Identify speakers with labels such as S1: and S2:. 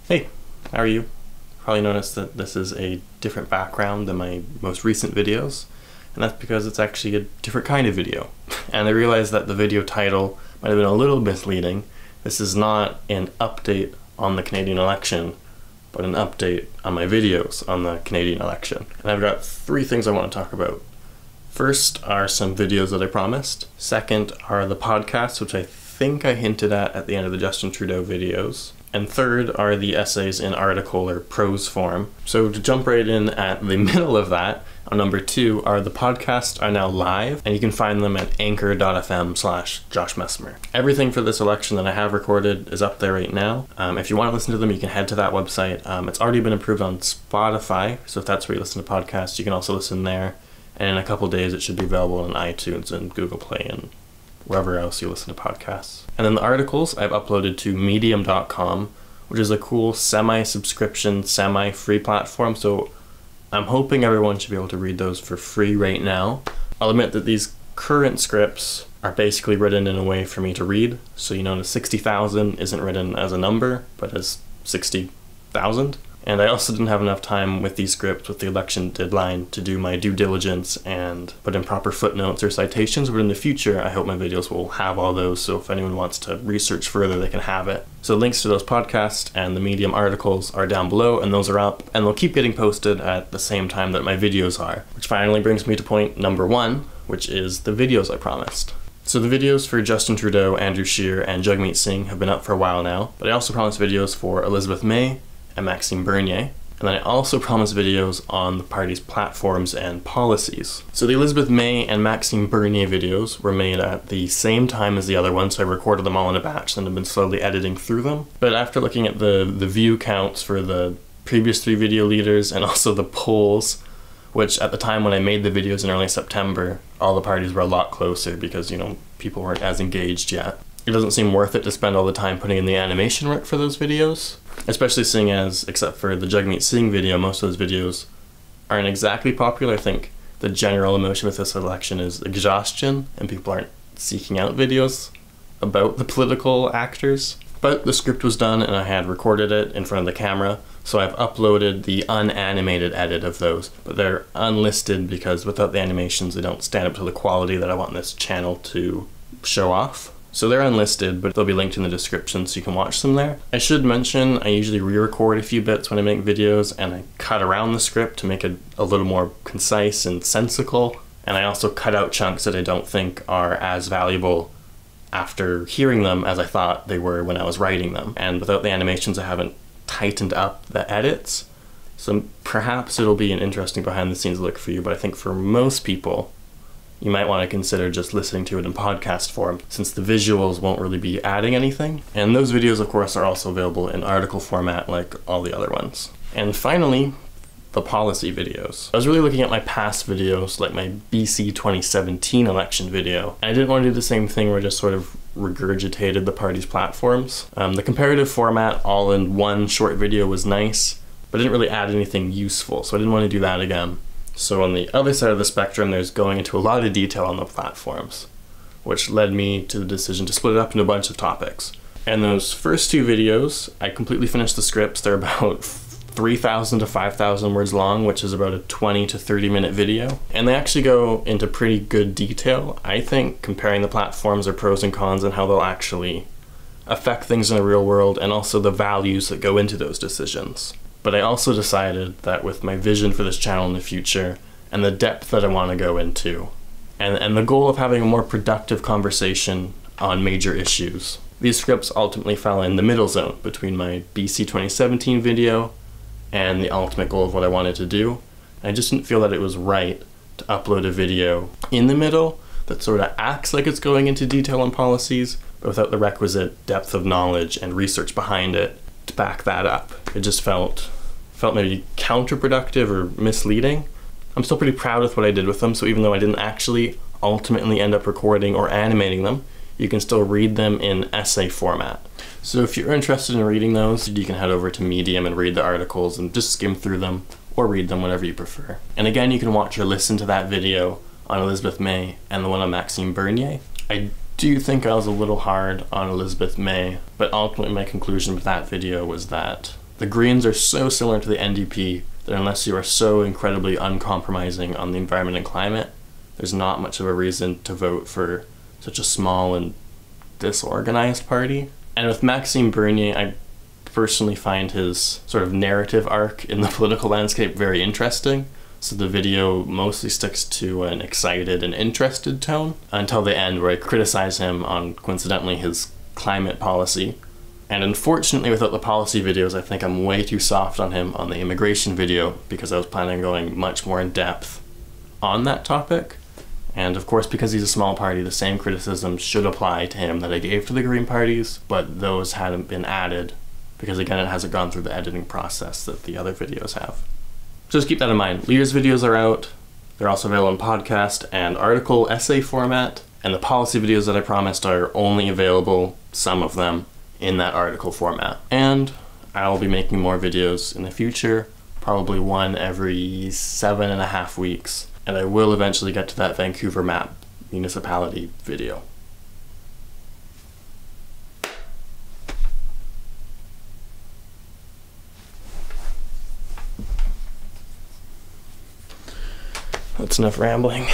S1: Hey, how are you? Probably noticed that this is a different background than my most recent videos, and that's because it's actually a different kind of video. And I realized that the video title might have been a little misleading. This is not an update on the Canadian election, but an update on my videos on the Canadian election. And I've got three things I want to talk about. First are some videos that I promised. Second are the podcasts, which I think I hinted at the end of the Justin Trudeau videos. And third are the essays in article or prose form. So to jump right in at the middle of that, on number 2 are the podcasts are now live, and you can find them at anchor.fm/joshmessmer. Everything for this election that I have recorded is up there right now. If you want to listen to them, you can head to that website. It's already been approved on Spotify, so if that's where you listen to podcasts, you can also listen there. And in a couple days, it should be available on iTunes and Google Play and wherever else you listen to podcasts. And then the articles I've uploaded to medium.com, which is a cool semi-subscription, semi-free platform, so I'm hoping everyone should be able to read those for free right now. I'll admit that these current scripts are basically written in a way for me to read, so you notice 60,000 isn't written as a number, but as 60,000. And I also didn't have enough time with these scripts with the election deadline to do my due diligence and put in proper footnotes or citations, but in the future I hope my videos will have all those, so if anyone wants to research further they can have it. So links to those podcasts and the Medium articles are down below, and those are up, and they'll keep getting posted at the same time that my videos are. Which finally brings me to point number 1, which is the videos I promised. So the videos for Justin Trudeau, Andrew Scheer, and Jagmeet Singh have been up for a while now, but I also promised videos for Elizabeth May and Maxime, and then I also promised videos on the party's platforms and policies. So the Elizabeth May and Maxime videos were made at the same time as the other ones, so I recorded them all in a batch and have been slowly editing through them. But after looking at the view counts for the previous 3 video leaders and also the polls, which at the time when I made the videos in early September, all the parties were a lot closer because, you know, people weren't as engaged yet. It doesn't seem worth it to spend all the time putting in the animation work for those videos, especially seeing as, except for the Jagmeet Singh video, most of those videos aren't exactly popular. I think the general emotion with this election is exhaustion, and people aren't seeking out videos about the political actors. But the script was done and I had recorded it in front of the camera, so I've uploaded the unanimated edit of those, but they're unlisted because without the animations they don't stand up to the quality that I want this channel to show off. So they're unlisted, but they'll be linked in the description so you can watch them there. I should mention I usually re-record a few bits when I make videos, and I cut around the script to make it a little more concise and sensical, and I also cut out chunks that I don't think are as valuable after hearing them as I thought they were when I was writing them. And without the animations I haven't tightened up the edits, so perhaps it'll be an interesting behind the scenes look for you, but I think for most people you might want to consider just listening to it in podcast form, since the visuals won't really be adding anything. And those videos, of course, are also available in article format like all the other ones. And finally, the policy videos. I was really looking at my past videos, like my BC 2017 election video, and I didn't want to do the same thing where I just sort of regurgitated the party's platforms. The comparative format all in one short video was nice, but it didn't really add anything useful, so I didn't want to do that again. So on the other side of the spectrum, there's going into a lot of detail on the platforms, which led me to the decision to split it up into a bunch of topics. And those first 2 videos, I completely finished the scripts. They're about 3,000 to 5,000 words long, which is about a 20 to 30 minute video. And they actually go into pretty good detail, I think, comparing the platforms, their pros and cons, and how they'll actually affect things in the real world, and also the values that go into those decisions. But I also decided that with my vision for this channel in the future, and the depth that I want to go into, and the goal of having a more productive conversation on major issues, these scripts ultimately fell in the middle zone between my BC 2017 video and the ultimate goal of what I wanted to do. And I just didn't feel that it was right to upload a video in the middle that sort of acts like it's going into detail on policies, but without the requisite depth of knowledge and research behind it to back that up. It just felt maybe counterproductive or misleading. I'm still pretty proud with what I did with them, so even though I didn't actually ultimately end up recording or animating them, you can still read them in essay format. So if you're interested in reading those, you can head over to Medium and read the articles and just skim through them, or read them, whatever you prefer. And again, you can watch or listen to that video on Elizabeth May and the one on Maxime. I do think I was a little hard on Elizabeth May, but ultimately my conclusion with that video was that The Greens are so similar to the NDP that unless you are so incredibly uncompromising on the environment and climate, there's not much of a reason to vote for such a small and disorganized party. And with Maxime Bernier, I personally find his sort of narrative arc in the political landscape very interesting. So the video mostly sticks to an excited and interested tone until the end, where I criticize him on, coincidentally, his climate policy. And unfortunately, without the policy videos, I think I'm way too soft on him on the immigration video, because I was planning on going much more in depth on that topic. And of course, because he's a small party, the same criticisms should apply to him that I gave to the Green parties, but those hadn't been added because, again, it hasn't gone through the editing process that the other videos have. So just keep that in mind. Leaders' videos are out. They're also available in podcast and article essay format. And the policy videos that I promised are only available, some of them, in that article format. And I'll be making more videos in the future, probably one every 7.5 weeks. And I will eventually get to that Vancouver map municipality video. That's enough rambling.